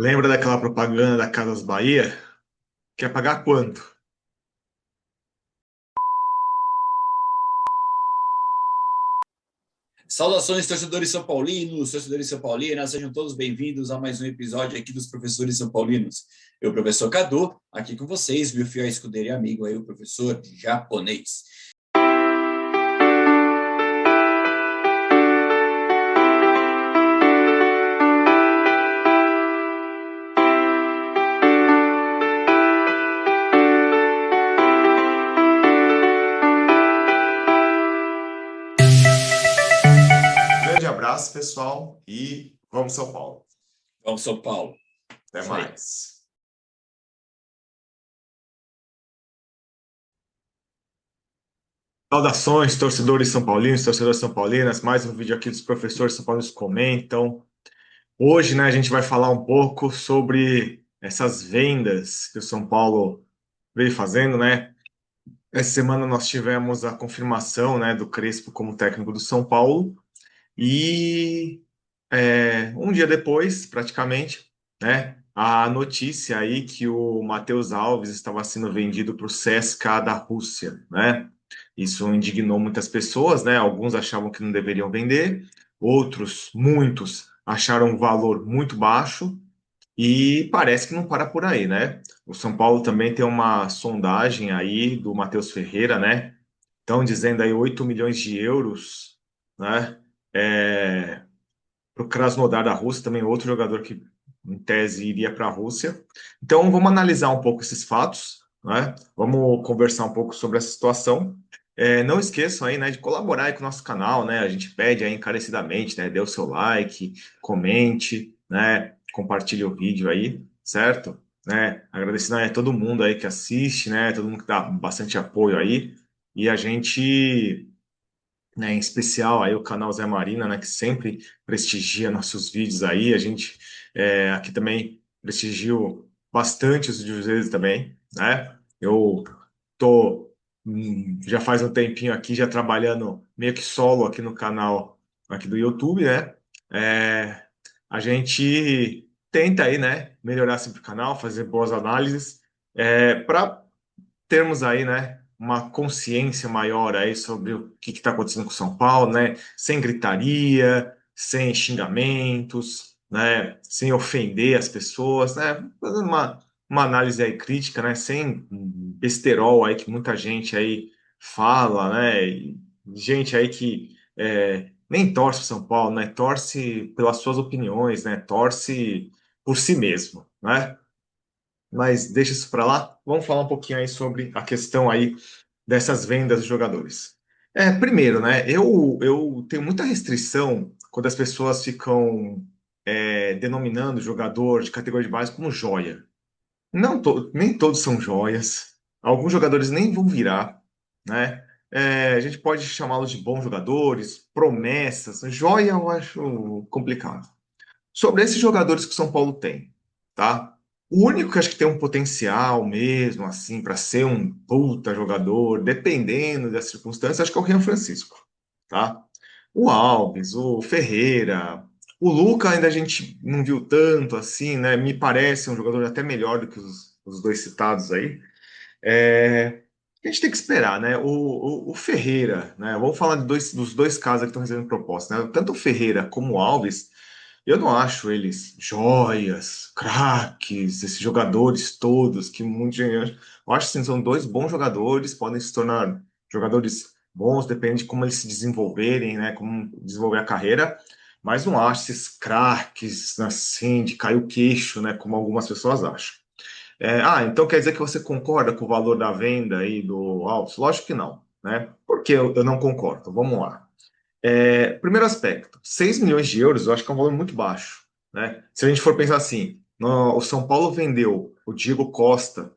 Lembra daquela propaganda da Casas Bahia? Quer pagar quanto? Saudações, torcedores são paulinos, torcedores são paulinas, sejam todos bem-vindos a mais um episódio aqui dos Professores São Paulinos. Eu, professor Cadu, aqui com vocês, meu fiel escudeiro e amigo aí, o professor japonês. Grande abraço, pessoal, e vamos São Paulo. Vamos, São Paulo. Até Isso aí. mais. Saudações, torcedores são paulinos, torcedoras são paulinas. Mais um vídeo aqui dos professores são paulinos comentam. Hoje, né, a gente vai falar um pouco sobre essas vendas que o São Paulo veio fazendo, né? Essa semana nós tivemos a confirmação, né, do Crespo como técnico do São Paulo e um dia depois, praticamente, né, a notícia aí que o Matheus Alves estava sendo vendido para o CSKA da Rússia, né? Isso indignou muitas pessoas, né? Alguns achavam que não deveriam vender, outros, muitos, acharam um valor muito baixo e parece que não para por aí, né? O São Paulo também tem uma sondagem aí do Matheus Ferreira, né? Estão dizendo aí 8 milhões de euros, né? Para o Krasnodar da Rússia, também outro jogador que, em tese, iria para a Rússia. Então, vamos analisar um pouco esses fatos, né? Vamos conversar um pouco sobre essa situação. Não esqueçam aí, né, de colaborar aí com o nosso canal, né? A gente pede aí encarecidamente, né? Dê o seu like, comente, né? Compartilhe o vídeo aí, certo? Né? Agradecendo aí a todo mundo aí que assiste, né? Todo mundo que dá bastante apoio aí. E a gente, né, em especial aí o canal Zé Marina, né, que sempre prestigia nossos vídeos aí. A gente aqui também prestigiou bastante os vídeos deles também, né? Eu tô já faz um tempinho aqui já trabalhando meio que solo aqui no canal aqui do YouTube, né? É, a gente tenta aí, né, melhorar sempre o canal, fazer boas análises, para termos aí, né, uma consciência maior aí sobre o que está acontecendo com São Paulo, né, sem gritaria, sem xingamentos, né, sem ofender as pessoas, né, fazendo uma análise aí crítica, né, sem besterol aí que muita gente aí fala, né, e gente aí que nem torce para São Paulo, né, torce pelas suas opiniões, né, torce por si mesmo, né? Mas deixa isso para lá. Vamos falar um pouquinho aí sobre a questão aí dessas vendas de jogadores. Primeiro, né? Eu tenho muita restrição quando as pessoas ficam denominando jogador de categoria de base como joia. Não nem todos são joias. Alguns jogadores nem vão virar, né? A gente pode chamá-los de bons jogadores, promessas. Joia eu acho complicado. Sobre esses jogadores que o São Paulo tem, tá? O único que acho que tem um potencial mesmo, assim, para ser um puta jogador, dependendo das circunstâncias, acho que é o Rian Francisco, tá? O Alves, o Ferreira, o Luca ainda a gente não viu tanto assim, né? Me parece um jogador até melhor do que os dois citados aí. A gente tem que esperar, né? O Ferreira, né? Vamos falar dos dois casos que estão recebendo proposta, né? Tanto o Ferreira como o Alves. Eu não acho eles joias, craques, esses jogadores todos que muito gente. Eu acho que sim, são dois bons jogadores, podem se tornar jogadores bons, depende de como eles se desenvolverem, né? Como desenvolver a carreira. Mas não acho esses craques assim, de cair o queixo, né? Como algumas pessoas acham. Então quer dizer que você concorda com o valor da venda aí do Alves? Lógico que não, né? Por que eu não concordo? Vamos lá. Primeiro aspecto, 6 milhões de euros eu acho que é um valor muito baixo, né? Se a gente for pensar assim, o São Paulo vendeu o Diego Costa,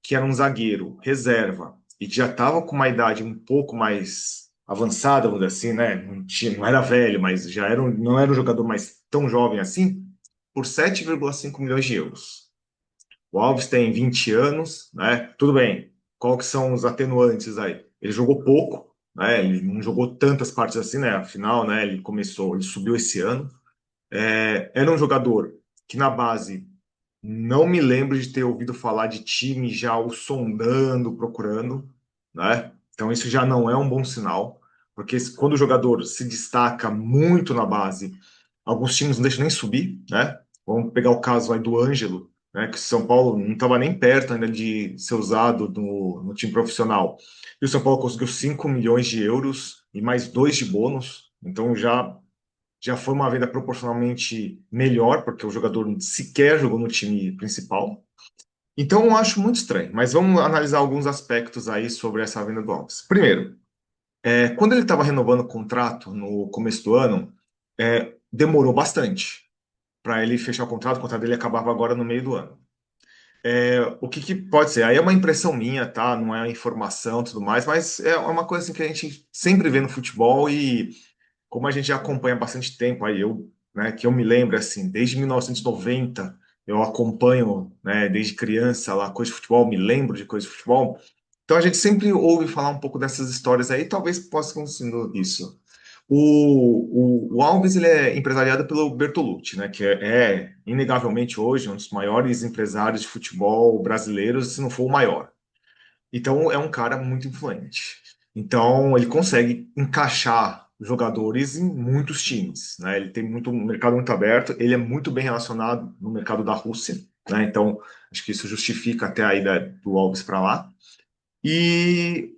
que era um zagueiro reserva, e já estava com uma idade um pouco mais avançada, vamos dizer assim, né? Não era velho, mas não era um jogador mais tão jovem assim, por 7,5 milhões de euros. O Alves tem 20 anos, né? Tudo bem. Qual que são os atenuantes aí? Ele jogou pouco, né? Ele não jogou tantas partes assim, né? Afinal, né? Ele subiu esse ano. Era um jogador que na base não me lembro de ter ouvido falar de time já o sondando, procurando, né? Então isso já não é um bom sinal, porque quando o jogador se destaca muito na base, alguns times não deixam nem subir, né? Vamos pegar o caso aí do Ângelo, né? Que o São Paulo não estava nem perto ainda de ser usado no time profissional. E o São Paulo conseguiu 5 milhões de euros e mais dois de bônus, então já foi uma venda proporcionalmente melhor, porque o jogador sequer jogou no time principal. Então, eu acho muito estranho, mas vamos analisar alguns aspectos aí sobre essa venda do Alves. Primeiro, quando ele estava renovando o contrato no começo do ano, demorou bastante para ele fechar o contrato dele acabava agora no meio do ano. O que pode ser? Aí é uma impressão minha, tá? Não é informação e tudo mais, mas é uma coisa assim, que a gente sempre vê no futebol e como a gente já acompanha há bastante tempo, aí eu, né, que eu me lembro assim, desde 1990, eu acompanho, né, desde criança lá coisa de futebol, me lembro de coisa de futebol. Então a gente sempre ouve falar um pouco dessas histórias aí, talvez possa conseguir isso. O Alves ele é empresariado pelo Bertolucci, né, que é inegavelmente hoje um dos maiores empresários de futebol brasileiros, se não for o maior. Então é um cara muito influente. Então ele consegue encaixar jogadores em muitos times, né? Ele tem muito um mercado muito aberto, ele é muito bem relacionado no mercado da Rússia, né? Então acho que isso justifica até a ida do Alves para lá. E,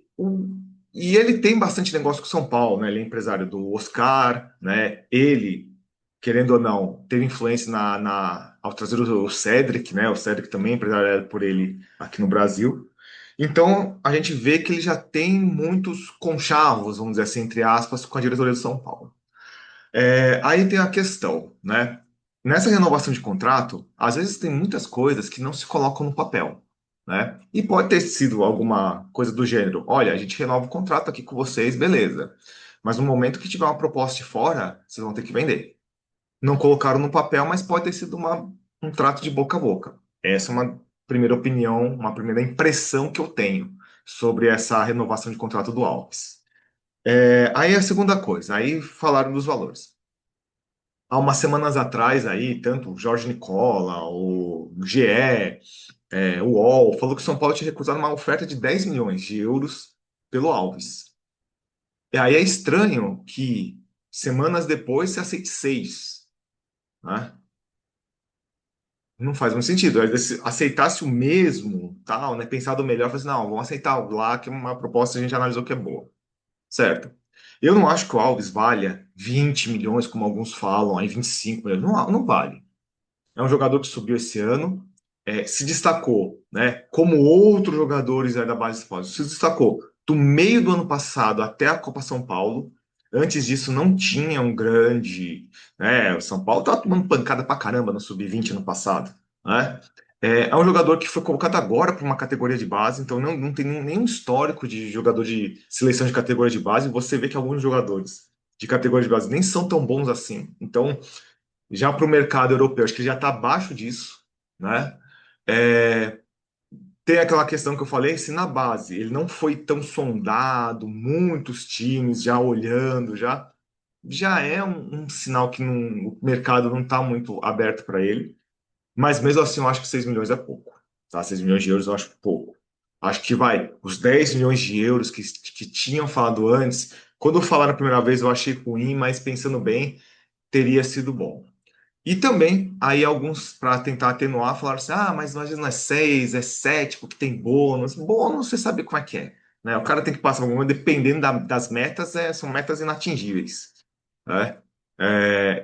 e ele tem bastante negócio com o São Paulo, né? Ele é empresário do Oscar, né? Ele, querendo ou não, teve influência ao trazer o Cedric, né? O Cedric também é empresariado por ele aqui no Brasil. Então, a gente vê que ele já tem muitos conchavos, vamos dizer assim, entre aspas, com a diretoria do São Paulo. Aí tem a questão, né? Nessa renovação de contrato, às vezes tem muitas coisas que não se colocam no papel, né? E pode ter sido alguma coisa do gênero: olha, a gente renova o contrato aqui com vocês, beleza. Mas no momento que tiver uma proposta de fora, vocês vão ter que vender. Não colocaram no papel, mas pode ter sido um trato de boca a boca. Essa é uma primeira opinião, uma primeira impressão que eu tenho sobre essa renovação de contrato do Alves. Aí a segunda coisa, aí falaram dos valores. Há umas semanas atrás aí, tanto o Jorge Nicola, o GE, o UOL, falou que o São Paulo tinha recusado uma oferta de 10 milhões de euros pelo Alves. E aí é estranho que semanas depois se aceite 6, né? Não faz muito sentido. Às vezes, se aceitasse o mesmo, tal, né? Pensado melhor, fazer, não, vamos aceitar lá, que é uma proposta que a gente analisou que é boa. Certo. Eu não acho que o Alves valha 20 milhões, como alguns falam, aí 25 milhões. Não, não vale. É um jogador que subiu esse ano, se destacou, né? Como outros jogadores aí da base do esporte, se destacou do meio do ano passado até a Copa São Paulo. Antes disso, não tinha um grande, né? O São Paulo estava tomando pancada pra caramba no Sub-20 no passado, né? É um jogador que foi colocado agora para uma categoria de base, então não tem nenhum histórico de jogador de seleção de categoria de base. Você vê que alguns jogadores de categoria de base nem são tão bons assim. Então, já para o mercado europeu, acho que já está abaixo disso, né? É, tem aquela questão que eu falei, se na base ele não foi tão sondado, muitos times já olhando, já é um sinal que o mercado não está muito aberto para ele. Mas mesmo assim, eu acho que 6 milhões é pouco. Tá? 6 milhões de euros eu acho pouco. Acho que vai, os 10 milhões de euros que tinham falado antes, quando falaram a primeira vez eu achei ruim, mas pensando bem, teria sido bom. E também, aí alguns, para tentar atenuar, falaram assim: ah, mas às vezes não é 6, é 7, porque tem bônus. Bônus, você sabe como é que é, né? O cara tem que passar alguma, dependendo das metas, são metas inatingíveis, né?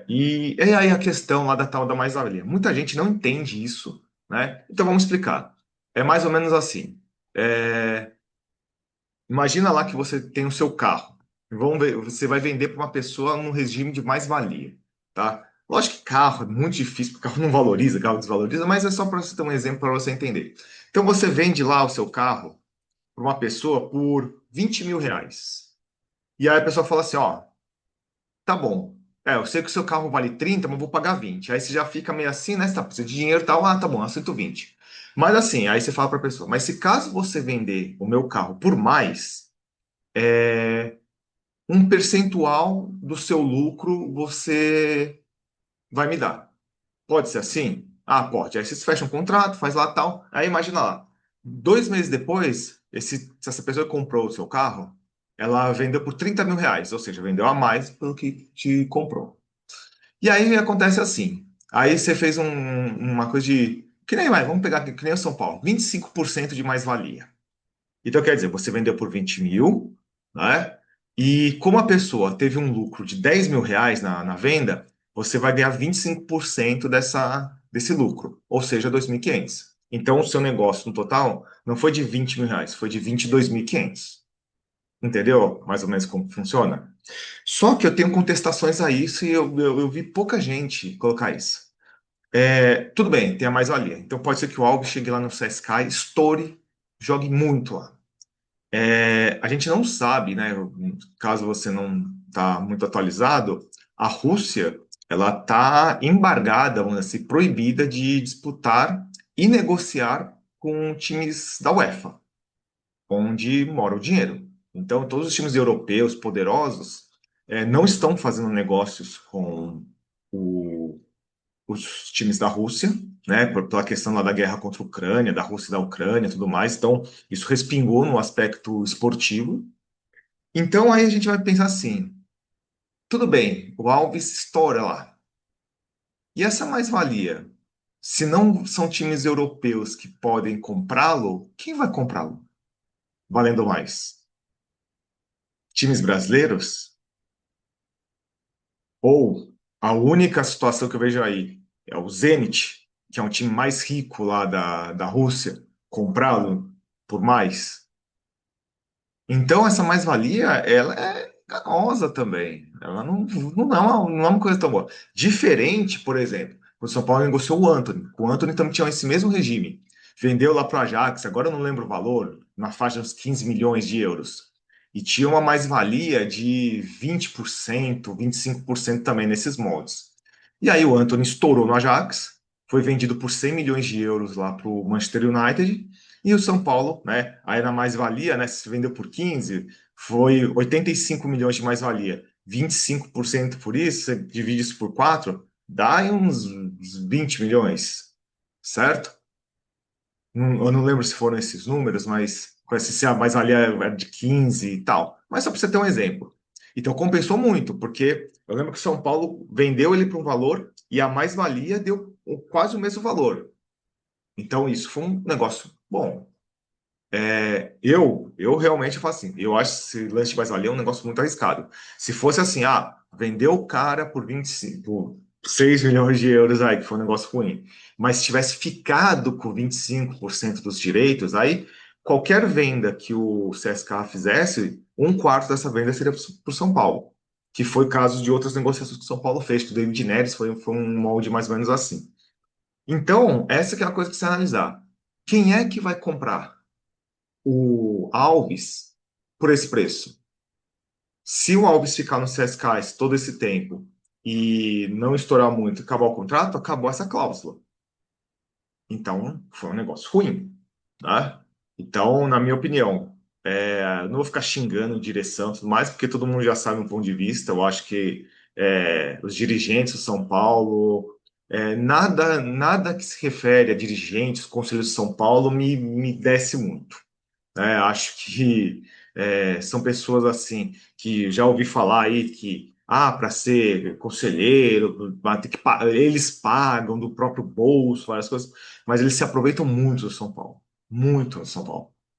E aí a questão lá da tal da mais-valia. Muita gente não entende isso, né? Então vamos explicar. É mais ou menos assim. É, Imagina lá que você tem o seu carro. Vamos ver, você vai vender para uma pessoa no regime de mais-valia, tá? Lógico que carro é muito difícil, porque carro não valoriza, carro desvaloriza, mas é só para você ter um exemplo para você entender. Então você vende lá o seu carro para uma pessoa por 20 mil reais. E aí a pessoa fala assim, ó, tá bom. Eu sei que o seu carro vale 30, mas eu vou pagar 20. Aí você já fica meio assim, né? Você tá precisando de dinheiro e tal. Ah, tá bom, eu aceito 20. Mas assim, aí você fala para a pessoa, mas se caso você vender o meu carro por mais, um percentual do seu lucro você vai me dar. Pode ser assim? Ah, pode. Aí vocês fecham um contrato, faz lá tal. Aí imagina lá, 2 meses depois, se essa pessoa que comprou o seu carro, ela vendeu por R$ 30.000, ou seja, vendeu a mais pelo que te comprou. E aí acontece assim. Aí você fez uma coisa de. Que nem mais, vamos pegar que nem o São Paulo, 25% de mais-valia. Então, quer dizer, você vendeu por 20 mil, né? E como a pessoa teve um lucro de R$ 10.000 na venda, você vai ganhar 25% desse lucro, ou seja, 2.500. Então, o seu negócio no total não foi de R$ 20.000, foi de 22.500. Entendeu? Mais ou menos como funciona? Só que eu tenho contestações a isso e eu vi pouca gente colocar isso. Tudo bem, tem a mais-valia. Então pode ser que o Alves chegue lá no CSK, estoure, jogue muito lá. A gente não sabe, né? Caso você não está muito atualizado, a Rússia ela está embargada, vamos dizer assim, proibida de disputar e negociar com times da UEFA, onde mora o dinheiro. Então, todos os times europeus poderosos não estão fazendo negócios com o os times da Rússia, né, pela questão lá da guerra contra a Ucrânia, da Rússia e da Ucrânia e tudo mais. Então, isso respingou no aspecto esportivo. Então, aí a gente vai pensar assim: tudo bem, o Alves estoura lá. E essa mais-valia? Se não são times europeus que podem comprá-lo, quem vai comprá-lo? Valendo mais? Times brasileiros? Ou a única situação que eu vejo aí é o Zenit, que é um time mais rico lá da Rússia, comprá-lo por mais. Então, essa mais-valia, ela é enganosa também. Ela não é uma coisa tão boa. Diferente, por exemplo, o São Paulo negociou o Antony. O Antony também tinha esse mesmo regime. Vendeu lá para o Ajax, agora eu não lembro o valor, na faixa dos 15 milhões de euros. E tinha uma mais-valia de 20%, 25% também nesses moldes. E aí o Antony estourou no Ajax, foi vendido por 100 milhões de euros lá para o Manchester United. E o São Paulo, né? Aí na mais-valia, né? Se vendeu por 15, foi 85 milhões de mais-valia. 25% por isso, você divide isso por 4, dá aí uns 20 milhões, certo? Eu não lembro se foram esses números, mas parece ser a mais-valia era de 15 e tal. Mas só para você ter um exemplo. Então compensou muito, porque eu lembro que o São Paulo vendeu ele para um valor e a mais-valia deu quase o mesmo valor. Então isso foi um negócio bom. Eu realmente faço assim. Eu acho esse lance de mais-valia um negócio muito arriscado. Se fosse assim, vendeu o cara por 25, por 6 milhões de euros aí, que foi um negócio ruim. Mas se tivesse ficado com 25% dos direitos, aí qualquer venda que o CSKA fizesse, um quarto dessa venda seria para o São Paulo. Que foi caso de outras negociações que o São Paulo fez, que o David Neres foi um molde mais ou menos assim. Então, essa que é a coisa que você analisar. Quem é que vai comprar o Alves por esse preço? Se o Alves ficar no CSKA todo esse tempo e não estourar muito, acabar o contrato, acabou essa cláusula. Então, foi um negócio ruim, né? Então, na minha opinião, não vou ficar xingando direção e tudo mais, porque todo mundo já sabe um ponto de vista. Eu acho que os dirigentes do São Paulo, nada que se refere a dirigentes, conselhos de São Paulo me desce muito, né? Acho que são pessoas assim que já ouvi falar aí que para ser conselheiro vai ter que eles pagam do próprio bolso várias coisas, mas eles se aproveitam muito do São Paulo,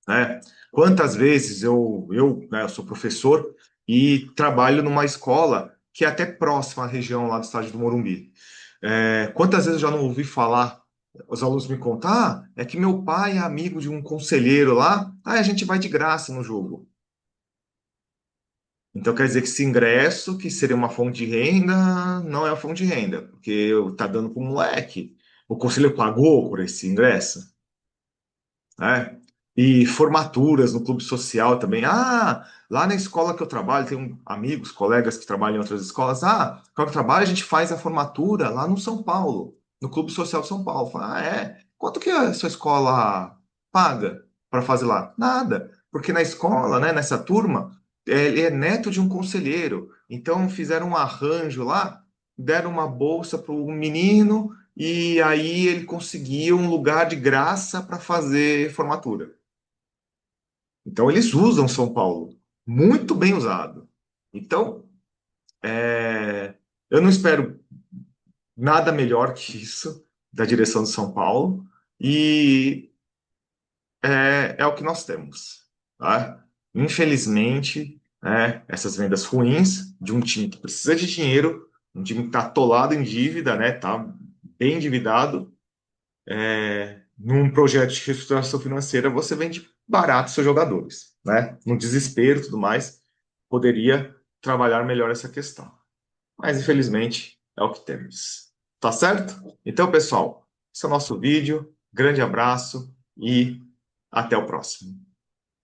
né? Quantas vezes né, eu sou professor e trabalho numa escola que é até próxima à região lá do estádio do Morumbi. Quantas vezes eu já não ouvi falar, os alunos me contam, é que meu pai é amigo de um conselheiro lá, a gente vai de graça no jogo. Então quer dizer que esse ingresso, que seria uma fonte de renda, não é uma fonte de renda, porque tá dando para o moleque. O conselheiro pagou por esse ingresso, né? E formaturas no clube social também. Lá na escola que eu trabalho, tenho amigos, colegas que trabalham em outras escolas. Quando eu trabalho, a gente faz a formatura lá no São Paulo, no Clube Social de São Paulo. Fala, é? Quanto que a sua escola paga para fazer lá? Nada, porque na escola, né, nessa turma, ele é neto de um conselheiro. Então fizeram um arranjo lá, deram uma bolsa para o menino e aí ele conseguia um lugar de graça para fazer formatura. Então eles usam São Paulo, muito bem usado. Então, eu não espero nada melhor que isso da direção de São Paulo, e é o que nós temos, tá? Infelizmente, essas vendas ruins de um time que precisa de dinheiro, um time que está atolado em dívida, né? Tá bem endividado, num projeto de reestruturação financeira, você vende barato seus jogadores, né? No desespero e tudo mais, poderia trabalhar melhor essa questão. Mas, infelizmente, é o que temos. Tá certo? Então, pessoal, esse é o nosso vídeo. Grande abraço e até o próximo.